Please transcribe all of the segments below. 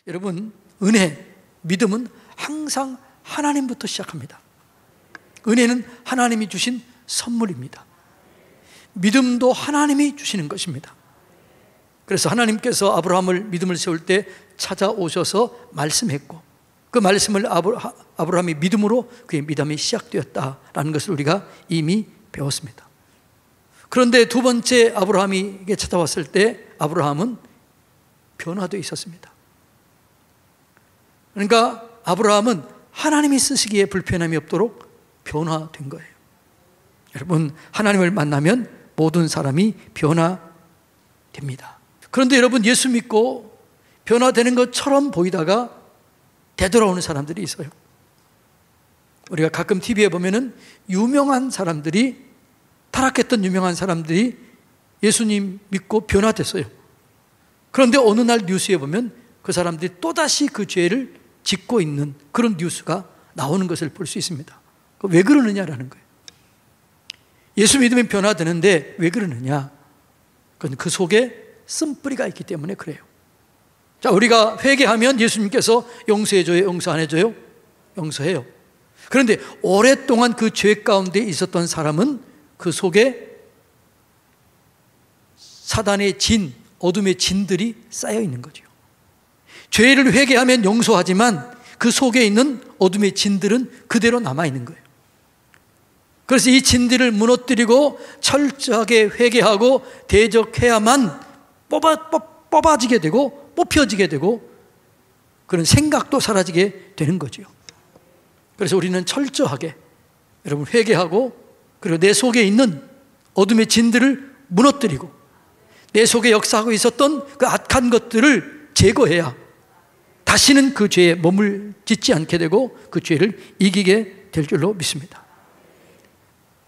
여러분, 은혜, 믿음은 항상 하나님부터 시작합니다. 은혜는 하나님이 주신 선물입니다. 믿음도 하나님이 주시는 것입니다. 그래서 하나님께서 아브라함을 믿음을 세울 때 찾아오셔서 말씀했고, 그 말씀을 아브라함이 믿음으로 그의 믿음이 시작되었다라는 것을 우리가 이미 배웠습니다. 그런데 두 번째 아브라함에게 찾아왔을 때 아브라함은 변화되어 있었습니다. 그러니까 아브라함은 하나님이 쓰시기에 불편함이 없도록 변화된 거예요. 여러분, 하나님을 만나면 모든 사람이 변화됩니다. 그런데 여러분, 예수 믿고 변화되는 것처럼 보이다가 되돌아오는 사람들이 있어요. 우리가 가끔 TV에 보면은 유명한 사람들이, 타락했던 유명한 사람들이 예수님 믿고 변화됐어요. 그런데 어느 날 뉴스에 보면 그 사람들이 또다시 그 죄를 짓고 있는 그런 뉴스가 나오는 것을 볼 수 있습니다. 왜 그러느냐라는 거예요. 예수 믿으면 변화되는데 왜 그러느냐? 그건 그 속에 쓴뿌리가 있기 때문에 그래요. 자, 우리가 회개하면 예수님께서 용서해줘요? 용서 안 해줘요? 용서해요. 그런데 오랫동안 그 죄 가운데 있었던 사람은 그 속에 사단의 진, 어둠의 진들이 쌓여 있는 거죠. 죄를 회개하면 용서하지만 그 속에 있는 어둠의 진들은 그대로 남아있는 거예요. 그래서 이 진들을 무너뜨리고 철저하게 회개하고 대적해야만 뽑아지게 되고 뽑혀지게 되고 그런 생각도 사라지게 되는 거죠. 그래서 우리는 철저하게 여러분 회개하고, 그리고 내 속에 있는 어둠의 진들을 무너뜨리고 내 속에 역사하고 있었던 그 악한 것들을 제거해야 다시는 그 죄에 몸을 짓지 않게 되고 그 죄를 이기게 될 줄로 믿습니다.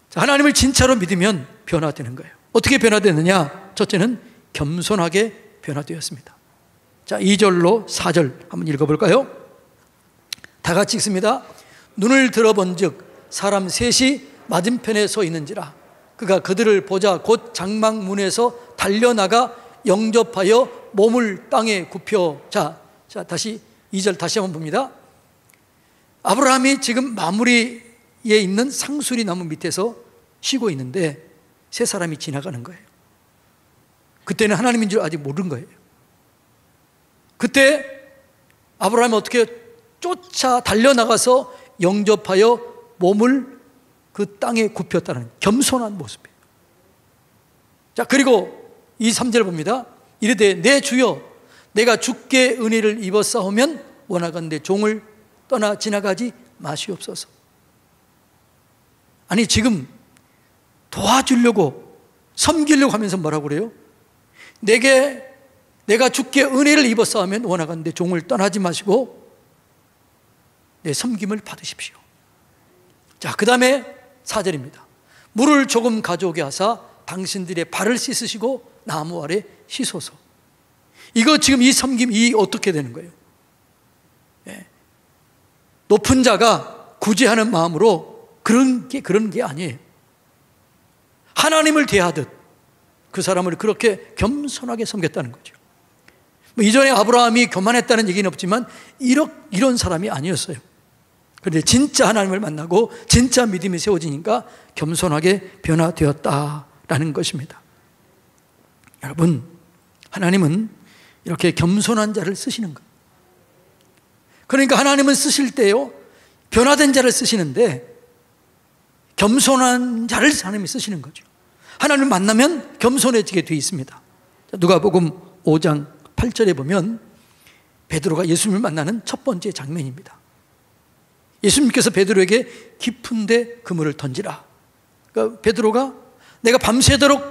자, 하나님을 진짜로 믿으면 변화되는 거예요. 어떻게 변화되느냐? 첫째는 겸손하게 변화되었습니다. 자, 2절로 4절 한번 읽어볼까요? 다 같이 읽습니다. 눈을 들어본 즉 사람 셋이 맞은편에 서 있는지라 그가 그들을 보자 곧 장막문에서 달려나가 영접하여 몸을 땅에 굽혀. 자, 다시 2절 다시 한번 봅니다. 아브라함이 지금 마무리에 있는 상수리 나무 밑에서 쉬고 있는데 세 사람이 지나가는 거예요. 그때는 하나님인 줄 아직 모르는 거예요. 그때 아브라함이 어떻게 쫓아 달려나가서 영접하여 몸을 그 땅에 굽혔다는 겸손한 모습이에요. 자, 그리고 2, 3절 봅니다. 이르되 내 주여 내가 주께 은혜를 입었사오면 원하건대 종을 떠나 지나가지 마시옵소서. 아니, 지금 도와주려고 섬기려고 하면서 뭐라고 그래요? 내가 주께 은혜를 입었사오면 원하건대 종을 떠나지 마시고 내 섬김을 받으십시오. 자, 그 다음에 4절입니다. 물을 조금 가져오게 하사 당신들의 발을 씻으시고 나무 아래 씻소서. 이거 지금 이 섬김이 어떻게 되는 거예요? 예. 높은 자가 구제하는 마음으로 그런 게 아니에요. 하나님을 대하듯 그 사람을 그렇게 겸손하게 섬겼다는 거죠. 이전에 아브라함이 교만했다는 얘기는 없지만 이런 사람이 아니었어요. 그런데 진짜 하나님을 만나고 진짜 믿음이 세워지니까 겸손하게 변화되었다라는 것입니다. 여러분, 하나님은 이렇게 겸손한 자를 쓰시는 거예요. 그러니까 하나님은 쓰실 때요, 변화된 자를 쓰시는데 겸손한 자를 하나님이 쓰시는 거죠. 하나님을 만나면 겸손해지게 되어 있습니다. 누가복음 5장 8절에 보면 베드로가 예수님을 만나는 첫 번째 장면입니다. 예수님께서 베드로에게 깊은데 그물을 던지라. 그러니까 베드로가 내가 밤새도록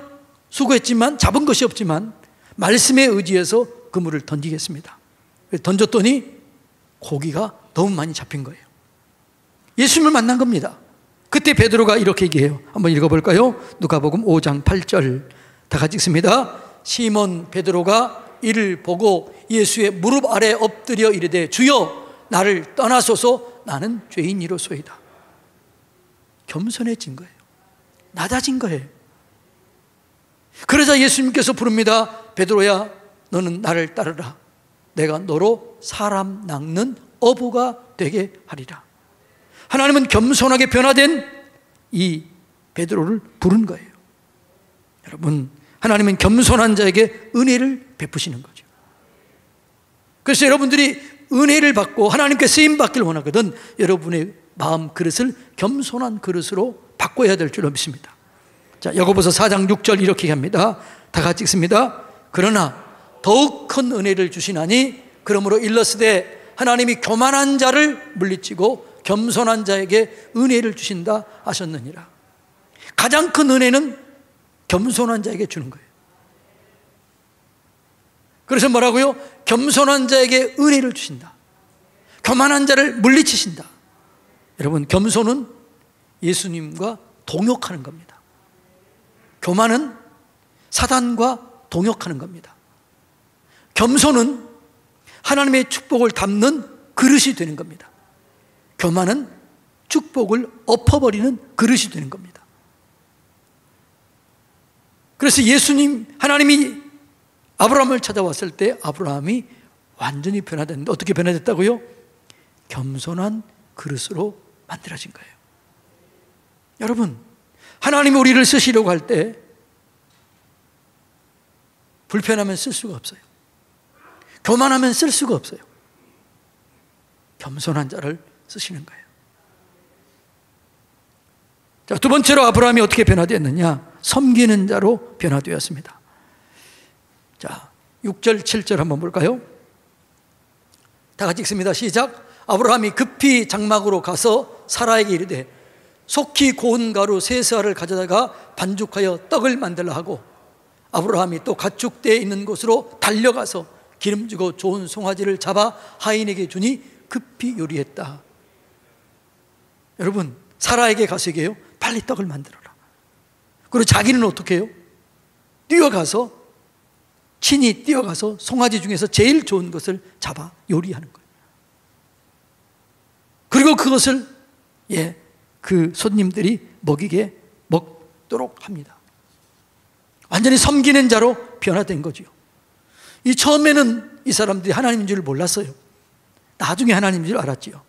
수고했지만 잡은 것이 없지만 말씀에 의지해서 그물을 던지겠습니다. 던졌더니 고기가 너무 많이 잡힌 거예요. 예수님을 만난 겁니다. 그때 베드로가 이렇게 얘기해요. 한번 읽어볼까요? 누가복음 5장 8절 다 같이 읽습니다. 시몬 베드로가 이를 보고 예수의 무릎 아래 엎드려 이르되 주여 나를 떠나소서 나는 죄인이로소이다. 겸손해진 거예요. 낮아진 거예요. 그러자 예수님께서 부릅니다. 베드로야 너는 나를 따르라. 내가 너로 사람 낚는 어부가 되게 하리라. 하나님은 겸손하게 변화된 이 베드로를 부른 거예요. 여러분, 하나님은 겸손한 자에게 은혜를 베푸시는 거죠. 그래서 여러분들이 은혜를 받고 하나님께 쓰임 받기를 원하거든 여러분의 마음 그릇을 겸손한 그릇으로 바꿔야 될 줄로 믿습니다. 자, 야고보서 4장 6절 이렇게 합니다. 다 같이 읽습니다. 그러나 더욱 큰 은혜를 주시나니 그러므로 일러스되 하나님이 교만한 자를 물리치고 겸손한 자에게 은혜를 주신다 하셨느니라. 가장 큰 은혜는 겸손한 자에게 주는 거예요. 그래서 뭐라고요? 겸손한 자에게 은혜를 주신다. 교만한 자를 물리치신다. 여러분, 겸손은 예수님과 동역하는 겁니다. 교만은 사단과 동역하는 겁니다. 겸손은 하나님의 축복을 담는 그릇이 되는 겁니다. 교만은 축복을 엎어버리는 그릇이 되는 겁니다. 그래서 하나님이 아브라함을 찾아왔을 때 아브라함이 완전히 변화됐는데 어떻게 변화됐다고요? 겸손한 그릇으로 만들어진 거예요. 여러분, 하나님이 우리를 쓰시려고 할 때 불편하면 쓸 수가 없어요. 교만하면 쓸 수가 없어요. 겸손한 자를 쓰시는 거예요. 자, 두 번째로 아브라함이 어떻게 변화되었느냐? 섬기는 자로 변화되었습니다. 자, 6절 7절 한번 볼까요? 다 같이 읽습니다. 시작. 아브라함이 급히 장막으로 가서 사라에게 이르되 속히 고운 가루 세 세알을 가져다가 반죽하여 떡을 만들라 하고 아브라함이 또 가축대에 있는 곳으로 달려가서 기름지고 좋은 송아지를 잡아 하인에게 주니 급히 요리했다. 여러분, 사라에게 가서 얘기해요. 빨리 떡을 만들어라. 그리고 자기는 어떻게 해요? 친히 뛰어가서 송아지 중에서 제일 좋은 것을 잡아 요리하는 거예요. 그리고 그것을 그 손님들이 먹도록 합니다. 완전히 섬기는 자로 변화된 거죠. 이 처음에는 이 사람들이 하나님인 줄 몰랐어요. 나중에 하나님인 줄 알았지요.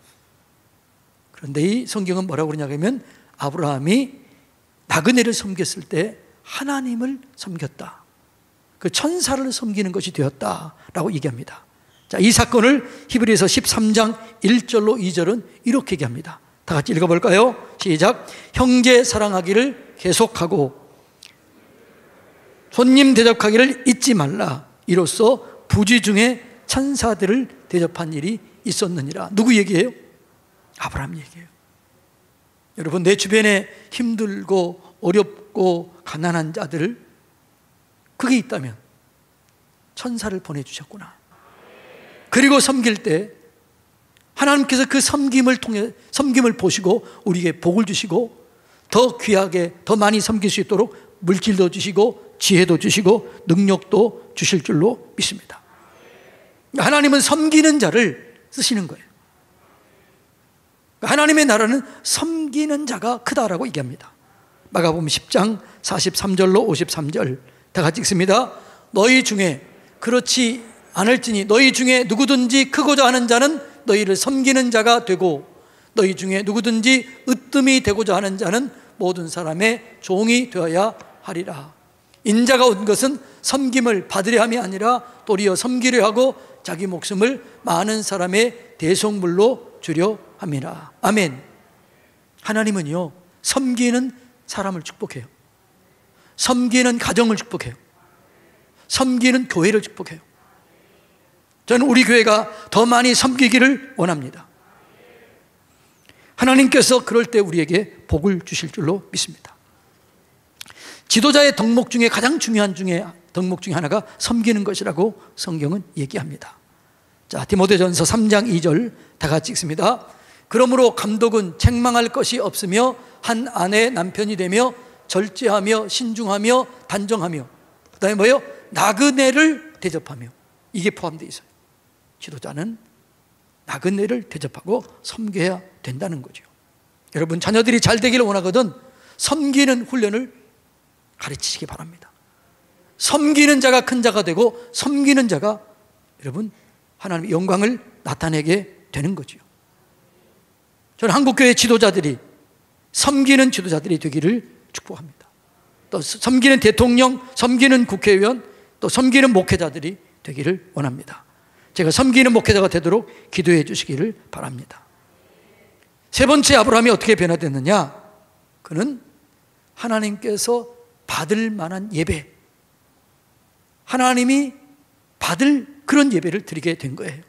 그런데 이 성경은 뭐라고 그러냐면 아브라함이 나그네를 섬겼을 때 하나님을 섬겼다. 그 천사를 섬기는 것이 되었다라고 얘기합니다. 자, 이 사건을 히브리서 13장 1절로 2절은 이렇게 얘기합니다. 다 같이 읽어볼까요? 시작. 형제 사랑하기를 계속하고 손님 대접하기를 잊지 말라. 이로써 부지 중에 천사들을 대접한 일이 있었느니라. 누구 얘기예요? 아브라함 얘기예요. 여러분, 내 주변에 힘들고 어렵고 가난한 자들, 그게 있다면 천사를 보내주셨구나. 그리고 섬길 때 하나님께서 그 섬김을 보시고 우리에게 복을 주시고 더 귀하게 더 많이 섬길 수 있도록 물질도 주시고 지혜도 주시고 능력도 주실 줄로 믿습니다. 하나님은 섬기는 자를 쓰시는 거예요. 하나님의 나라는 섬기는 자가 크다라고 얘기합니다. 마가복음 10장 43절로 53절 다 같이 읽습니다. 너희 중에 그렇지 않을지니 너희 중에 누구든지 크고자 하는 자는 너희를 섬기는 자가 되고 너희 중에 누구든지 으뜸이 되고자 하는 자는 모든 사람의 종이 되어야 하리라. 인자가 온 것은 섬김을 받으려 함이 아니라 도리어 섬기려 하고 자기 목숨을 많은 사람의 대속물로 주려 함이라. 아멘. 하나님은요, 섬기는 사람을 축복해요. 섬기는 가정을 축복해요. 섬기는 교회를 축복해요. 저는 우리 교회가 더 많이 섬기기를 원합니다. 하나님께서 그럴 때 우리에게 복을 주실 줄로 믿습니다. 지도자의 덕목 중에 가장 중요한 덕목 중에 하나가 섬기는 것이라고 성경은 얘기합니다. 자, 디모데전서 3장 2절 다 같이 읽습니다. 그러므로 감독은 책망할 것이 없으며 한 아내의 남편이 되며 절제하며 신중하며 단정하며 그다음에 뭐요? 나그네를 대접하며, 이게 포함되어 있어요. 지도자는 나그네를 대접하고 섬겨야 된다는 거죠. 여러분, 자녀들이 잘 되기를 원하거든 섬기는 훈련을 가르치시기 바랍니다. 섬기는 자가 큰 자가 되고 섬기는 자가 여러분 하나님의 영광을 나타내게 되는 거죠. 저는 한국교회 지도자들이, 섬기는 지도자들이 되기를 축복합니다. 또 섬기는 대통령, 섬기는 국회의원, 또 섬기는 목회자들이 되기를 원합니다. 제가 섬기는 목회자가 되도록 기도해 주시기를 바랍니다. 세 번째, 아브라함이 어떻게 변화됐느냐? 그는 하나님께서 받을 만한 예배, 하나님이 받을 그런 예배를 드리게 된 거예요.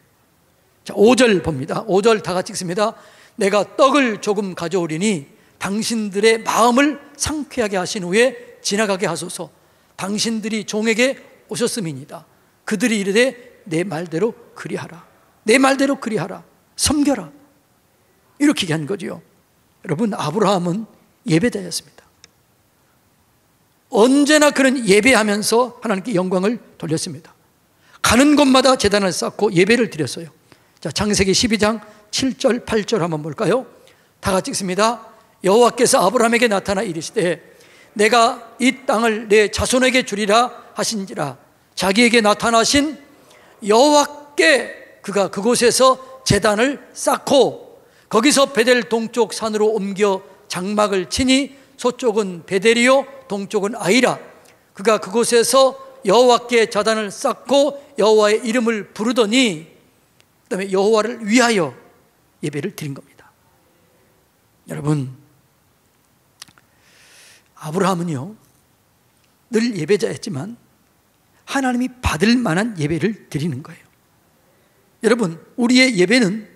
자, 5절 봅니다. 5절 다 같이 읽습니다. 내가 떡을 조금 가져오리니 당신들의 마음을 상쾌하게 하신 후에 지나가게 하소서. 당신들이 종에게 오셨음이니이다. 그들이 이르되 내 말대로 그리하라. 내 말대로 그리하라. 섬겨라. 이렇게 얘기한 거죠. 여러분, 아브라함은 예배자였습니다. 언제나 그는 예배하면서 하나님께 영광을 돌렸습니다. 가는 곳마다 제단을 쌓고 예배를 드렸어요. 자, 창세기 12장 7절 8절 한번 볼까요? 다 같이 읽습니다. 여호와께서 아브라함에게 나타나 이르시되 내가 이 땅을 내 자손에게 주리라 하신지라. 자기에게 나타나신 여호와께 그가 그곳에서 제단을 쌓고 거기서 베델 동쪽 산으로 옮겨 장막을 치니 서쪽은 베델이요 동쪽은 아이라. 그가 그곳에서 여호와께 제단을 쌓고 여호와의 이름을 부르더니 그다음에 여호와를 위하여 예배를 드린 겁니다. 여러분, 아브라함은요 늘 예배자였지만 하나님이 받을 만한 예배를 드리는 거예요. 여러분, 우리의 예배는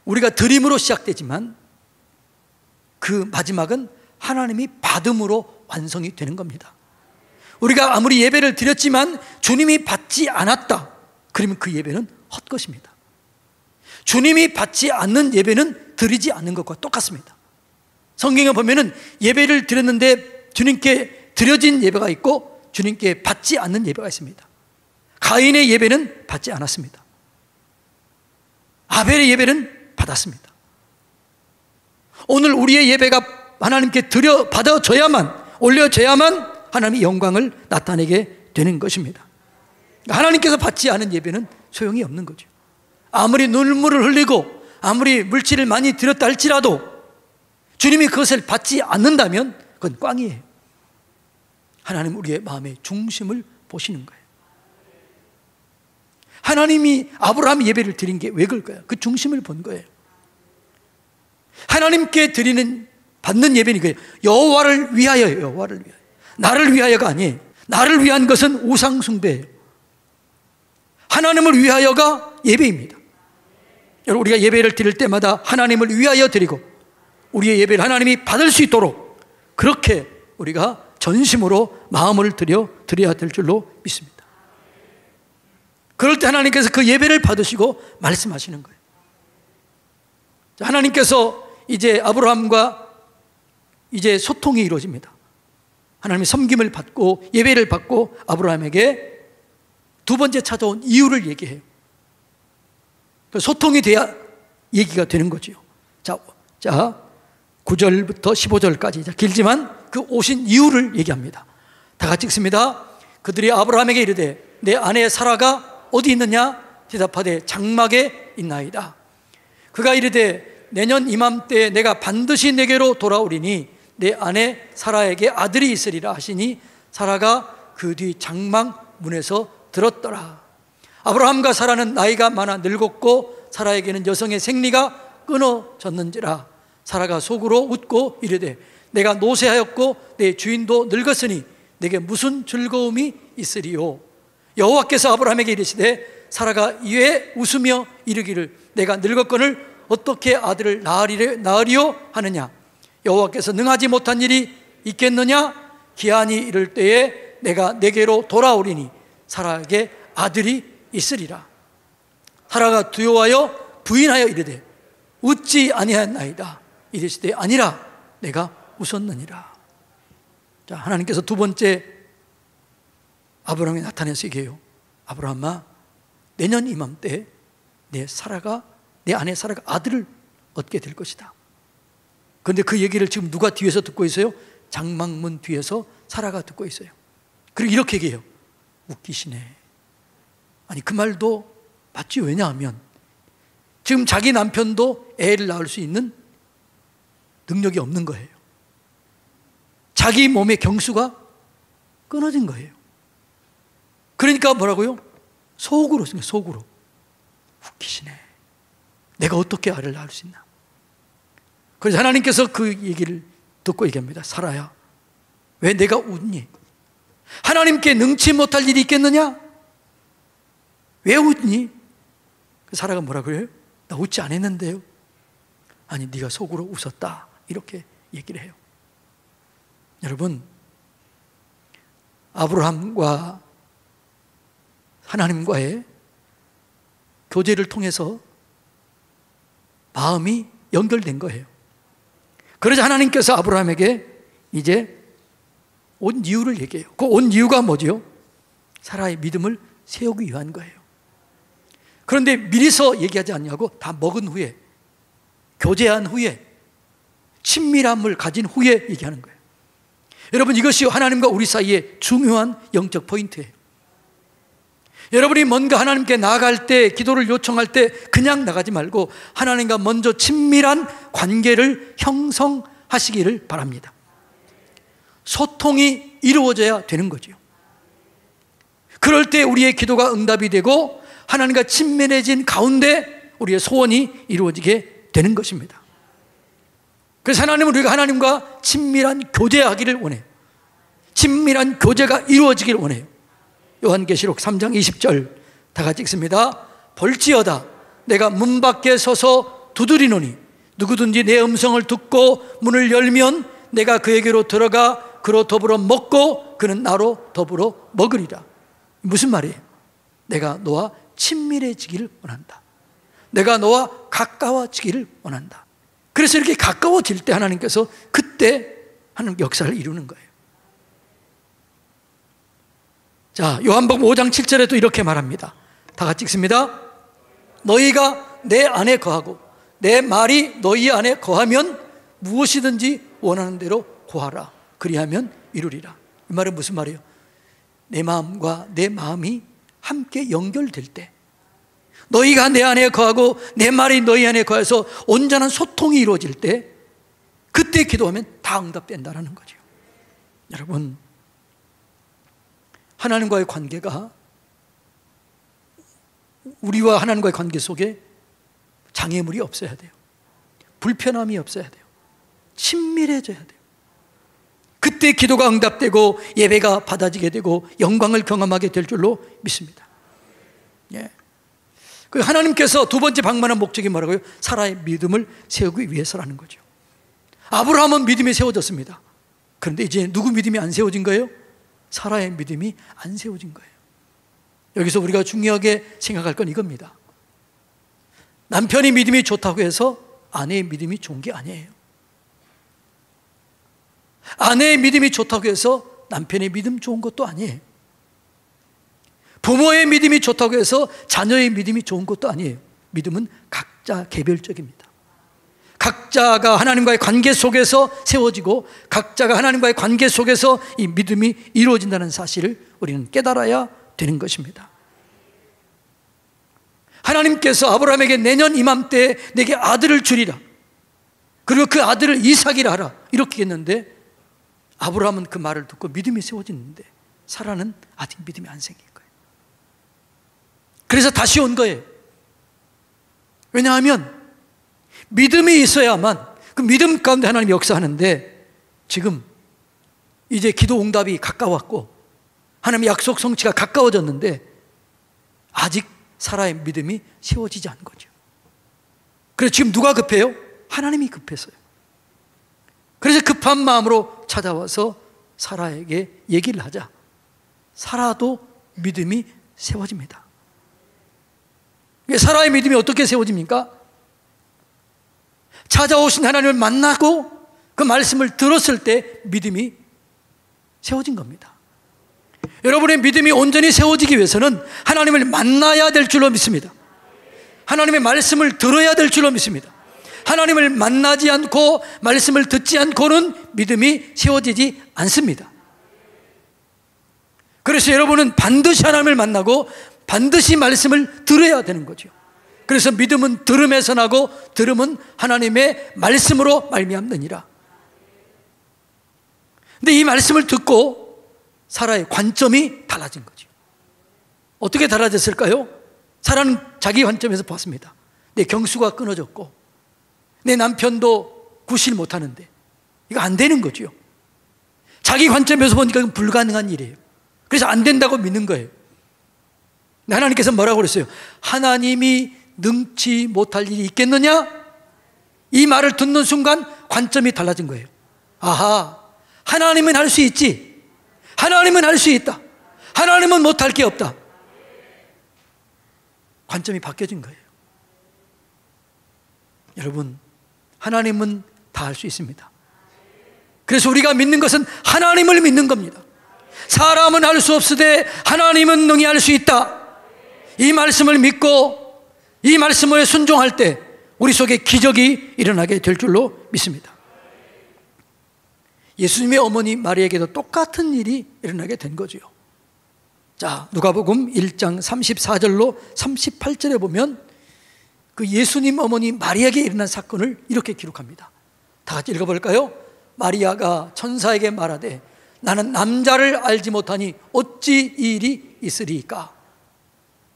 우리가 드림으로 시작되지만 그 마지막은 하나님이 받음으로 완성이 되는 겁니다. 우리가 아무리 예배를 드렸지만 주님이 받지 않았다, 그러면 그 예배는 헛것입니다. 주님이 받지 않는 예배는 드리지 않는 것과 똑같습니다. 성경에 보면은 예배를 드렸는데 주님께 드려진 예배가 있고 주님께 받지 않는 예배가 있습니다. 가인의 예배는 받지 않았습니다. 아벨의 예배는 받았습니다. 오늘 우리의 예배가 하나님께 받아져야만, 올려져야만 하나님의 영광을 나타내게 되는 것입니다. 하나님께서 받지 않은 예배는 소용이 없는 거죠. 아무리 눈물을 흘리고 아무리 물질을 많이 드렸다 할지라도 주님이 그것을 받지 않는다면 그건 꽝이에요. 하나님 우리의 마음의 중심을 보시는 거예요. 하나님이 아브라함 예배를 드린 게 왜 그럴까요? 그 중심을 본 거예요. 하나님께 받는 예배는 그예요. 여호와를 위하여요. 여호와를 위하여. 나를 위하여가 아니에요. 나를 위한 것은 우상 숭배예요. 하나님을 위하여가 예배입니다. 여러분, 우리가 예배를 드릴 때마다 하나님을 위하여 드리고 우리의 예배를 하나님이 받을 수 있도록 그렇게 우리가 전심으로 마음을 드려야 될 줄로 믿습니다. 그럴 때 하나님께서 그 예배를 받으시고 말씀하시는 거예요. 하나님께서 이제 아브라함과 이제 소통이 이루어집니다. 하나님의 섬김을 받고 예배를 받고 아브라함에게 두 번째 찾아온 이유를 얘기해요. 소통이 돼야 얘기가 되는 거죠. 자, 9절부터 15절까지 길지만 그 오신 이유를 얘기합니다. 다 같이 읽습니다. 그들이 아브라함에게 이르되 내 아내 사라가 어디 있느냐? 대답하되 장막에 있나이다. 그가 이르되 내년 이맘때에 내가 반드시 내게로 돌아오리니 내 아내 사라에게 아들이 있으리라 하시니 사라가 그 뒤 장막 문에서 들었더라. 아브라함과 사라는 나이가 많아 늙었고 사라에게는 여성의 생리가 끊어졌는지라. 사라가 속으로 웃고 이르되 내가 노쇠하였고 내 주인도 늙었으니 내게 무슨 즐거움이 있으리요. 여호와께서 아브라함에게 이르시되 사라가 이에 웃으며 이르기를 내가 늙었거늘 어떻게 아들을 낳으리요 하느냐. 여호와께서 능하지 못한 일이 있겠느냐. 기한이 이를 때에 내가 내게로 돌아오리니 사라에게 아들이 있으리라. 사라가 두려워하여 부인하여 이르되 웃지 아니하였나이다. 이르시되 아니라 내가 웃었느니라. 자, 하나님께서 두 번째 아브라함에 나타내서 얘기해요. 아브라함아, 내년 이맘때 내 아내 사라가 아들을 얻게 될 것이다. 그런데 그 얘기를 지금 누가 뒤에서 듣고 있어요? 장막문 뒤에서 사라가 듣고 있어요. 그리고 이렇게 얘기해요. 웃기시네. 아니, 그 말도 맞지? 왜냐하면 지금 자기 남편도 애를 낳을 수 있는 능력이 없는 거예요. 자기 몸의 경수가 끊어진 거예요. 그러니까 뭐라고요? 속으로 웃기시네. 내가 어떻게 아이를 낳을 수 있나? 그래서 하나님께서 그 얘기를 듣고 얘기합니다. 사라야, 왜 내가 웃니? 하나님께 능치 못할 일이 있겠느냐? 왜 웃니? 사라가 뭐라 그래요? 나 웃지 않았는데요. 아니, 네가 속으로 웃었다, 이렇게 얘기를 해요. 여러분, 아브라함과 하나님과의 교제를 통해서 마음이 연결된 거예요. 그러자 하나님께서 아브라함에게 이제 온 이유를 얘기해요. 그 온 이유가 뭐지요? 사라의 믿음을 세우기 위한 거예요. 그런데 미리서 얘기하지 않냐고, 다 먹은 후에, 교제한 후에, 친밀함을 가진 후에 얘기하는 거예요. 여러분, 이것이 하나님과 우리 사이에 중요한 영적 포인트예요. 여러분이 뭔가 하나님께 나아갈 때, 기도를 요청할 때 그냥 나가지 말고 하나님과 먼저 친밀한 관계를 형성하시기를 바랍니다. 소통이 이루어져야 되는 거죠. 그럴 때 우리의 기도가 응답이 되고 하나님과 친밀해진 가운데 우리의 소원이 이루어지게 되는 것입니다. 그래서 하나님은 우리가 하나님과 친밀한 교제하기를 원해요. 친밀한 교제가 이루어지길 원해요. 요한계시록 3장 20절 다 같이 읽습니다. 볼지어다 내가 문 밖에 서서 두드리노니 누구든지 내 음성을 듣고 문을 열면 내가 그에게로 들어가 그로 더불어 먹고 그는 나로 더불어 먹으리라. 무슨 말이에요? 내가 너와 친밀해지기를 원한다. 내가 너와 가까워지기를 원한다. 그래서 이렇게 가까워질 때 하나님께서 그때 하나님 역사를 이루는 거예요. 자, 요한복음 5장 7절에도 이렇게 말합니다. 다 같이 읽습니다. 너희가 내 안에 거하고 내 말이 너희 안에 거하면 무엇이든지 원하는 대로 구하라. 그리하면 이루리라. 이 말은 무슨 말이에요? 내 마음과 내 마음이 함께 연결될 때, 너희가 내 안에 거하고 내 말이 너희 안에 거해서 온전한 소통이 이루어질 때, 그때 기도하면 다 응답된다는 거죠. 여러분, 하나님과의 관계가, 우리와 하나님과의 관계 속에 장애물이 없어야 돼요. 불편함이 없어야 돼요. 친밀해져야 돼요. 그때 기도가 응답되고 예배가 받아지게 되고 영광을 경험하게 될 줄로 믿습니다. 예. 그 하나님께서 두 번째 방문한 목적이 뭐라고요? 사라의 믿음을 세우기 위해서라는 거죠. 아브라함은 믿음이 세워졌습니다. 그런데 이제 누구 믿음이 안 세워진 거예요? 사라의 믿음이 안 세워진 거예요. 여기서 우리가 중요하게 생각할 건 이겁니다. 남편이 믿음이 좋다고 해서 아내의 믿음이 좋은 게 아니에요. 아내의 믿음이 좋다고 해서 남편의 믿음 좋은 것도 아니에요. 부모의 믿음이 좋다고 해서 자녀의 믿음이 좋은 것도 아니에요. 믿음은 각자 개별적입니다. 각자가 하나님과의 관계 속에서 세워지고 각자가 하나님과의 관계 속에서 이 믿음이 이루어진다는 사실을 우리는 깨달아야 되는 것입니다. 하나님께서 아브라함에게 내년 이맘때에 내게 아들을 주리라, 그리고 그 아들을 이삭이라 하라, 이렇게 했는데 아브라함은 그 말을 듣고 믿음이 세워지는데 사라는 아직 믿음이 안 생긴 거예요. 그래서 다시 온 거예요. 왜냐하면 믿음이 있어야만, 그 믿음 가운데 하나님이 역사하는데 지금 이제 기도 응답이 가까웠고 하나님의 약속 성취가 가까워졌는데 아직 사라의 믿음이 세워지지 않은 거죠. 그래서 지금 누가 급해요? 하나님이 급했어요. 그래서 급한 마음으로 찾아와서 사라에게 얘기를 하자 사라도 믿음이 세워집니다. 사라의 믿음이 어떻게 세워집니까? 찾아오신 하나님을 만나고 그 말씀을 들었을 때 믿음이 세워진 겁니다. 여러분의 믿음이 온전히 세워지기 위해서는 하나님을 만나야 될 줄로 믿습니다. 하나님의 말씀을 들어야 될 줄로 믿습니다. 하나님을 만나지 않고 말씀을 듣지 않고는 믿음이 세워지지 않습니다. 그래서 여러분은 반드시 하나님을 만나고 반드시 말씀을 들어야 되는 거죠. 그래서 믿음은 들음에서 나고 들음은 하나님의 말씀으로 말미암느니라. 근데 이 말씀을 듣고 사라의 관점이 달라진 거죠. 어떻게 달라졌을까요? 사라는 자기 관점에서 봤습니다. 내 경수가 끊어졌고 내 남편도 구실 못하는데 이거 안 되는 거죠. 자기 관점에서 보니까 이건 불가능한 일이에요. 그래서 안 된다고 믿는 거예요. 하나님께서 뭐라고 그랬어요? 하나님이 능치 못할 일이 있겠느냐? 이 말을 듣는 순간 관점이 달라진 거예요. 아하, 하나님은 할 수 있지. 하나님은 할 수 있다. 하나님은 못할 게 없다. 관점이 바뀌어진 거예요. 여러분, 하나님은 다 할 수 있습니다. 그래서 우리가 믿는 것은 하나님을 믿는 겁니다. 사람은 할 수 없으되 하나님은 능히 할 수 있다. 이 말씀을 믿고 이 말씀에 순종할 때 우리 속에 기적이 일어나게 될 줄로 믿습니다. 예수님의 어머니 마리아에게도 똑같은 일이 일어나게 된 거죠. 자, 누가복음 1장 34절로 38절에 보면 그 예수님 어머니 마리아에게 일어난 사건을 이렇게 기록합니다. 다 같이 읽어볼까요? 마리아가 천사에게 말하되 나는 남자를 알지 못하니 어찌 이 일이 있으리까?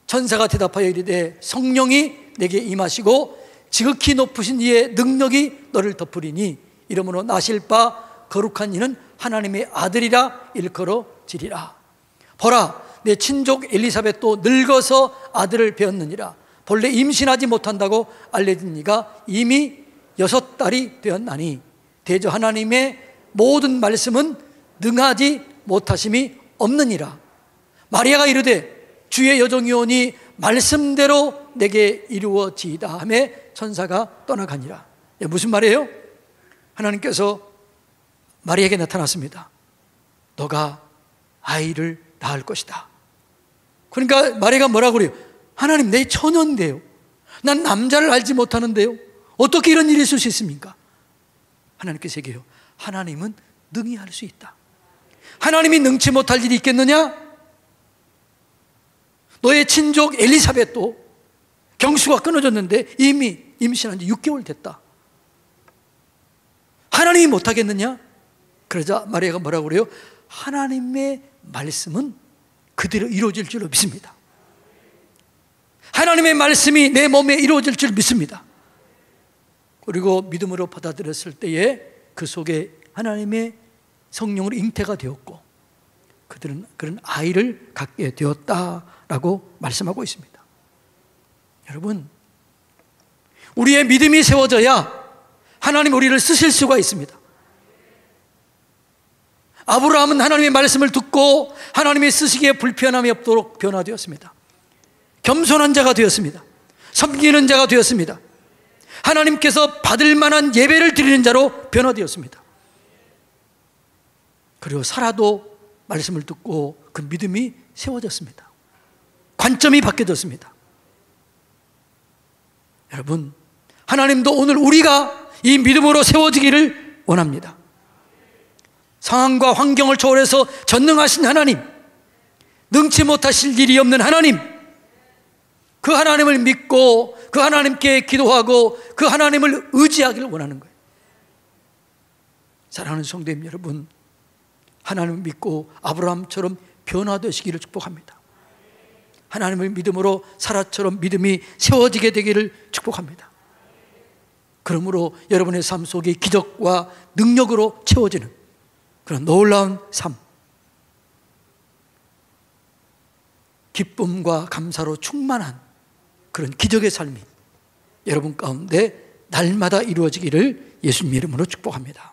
천사가 대답하여 이르되 성령이 내게 임하시고 지극히 높으신 이의 능력이 너를 덮으리니 이러므로 나실 바 거룩한 이는 하나님의 아들이라 일컬어지리라. 보라, 내 친족 엘리사벳도 늙어서 아들을 배었느니라. 본래 임신하지 못한다고 알려진 이가 이미 6달이 되었나니 대저 하나님의 모든 말씀은 능하지 못하심이 없느니라. 마리아가 이르되 주의 여종이오니 말씀대로 내게 이루어지이다 하며 천사가 떠나가니라. 무슨 말이에요? 하나님께서 마리아에게 나타났습니다. 너가 아이를 낳을 것이다. 그러니까 마리아가 뭐라고 그래요? 하나님, 내 처녀인데요. 난 남자를 알지 못하는데요. 어떻게 이런 일이 있을 수 있습니까? 하나님께서 얘기해요. 하나님은 능히 할 수 있다. 하나님이 능치 못할 일이 있겠느냐? 너의 친족 엘리사벳도 경수가 끊어졌는데 이미 임신한 지 6개월 됐다. 하나님이 못하겠느냐? 그러자 마리아가 뭐라고 그래요? 하나님의 말씀은 그대로 이루어질 줄로 믿습니다. 하나님의 말씀이 내 몸에 이루어질 줄 믿습니다. 그리고 믿음으로 받아들였을 때에 그 속에 하나님의 성령으로 잉태가 되었고 그들은 그런 아이를 갖게 되었다라고 말씀하고 있습니다. 여러분, 우리의 믿음이 세워져야 하나님 우리를 쓰실 수가 있습니다. 아브라함은 하나님의 말씀을 듣고 하나님의 쓰시기에 불편함이 없도록 변화되었습니다. 겸손한 자가 되었습니다. 섬기는 자가 되었습니다. 하나님께서 받을 만한 예배를 드리는 자로 변화되었습니다. 그리고 사라도 말씀을 듣고 그 믿음이 세워졌습니다. 관점이 바뀌어졌습니다. 여러분, 하나님도 오늘 우리가 이 믿음으로 세워지기를 원합니다. 상황과 환경을 초월해서 전능하신 하나님, 능치 못하실 일이 없는 하나님, 그 하나님을 믿고 그 하나님께 기도하고 그 하나님을 의지하기를 원하는 거예요. 사랑하는 성도님 여러분, 하나님을 믿고 아브라함처럼 변화되시기를 축복합니다. 하나님을 믿음으로 사라처럼 믿음이 세워지게 되기를 축복합니다. 그러므로 여러분의 삶 속에 기적과 능력으로 채워지는 그런 놀라운 삶, 기쁨과 감사로 충만한 그런 기적의 삶이 여러분 가운데 날마다 이루어지기를 예수님 이름으로 축복합니다.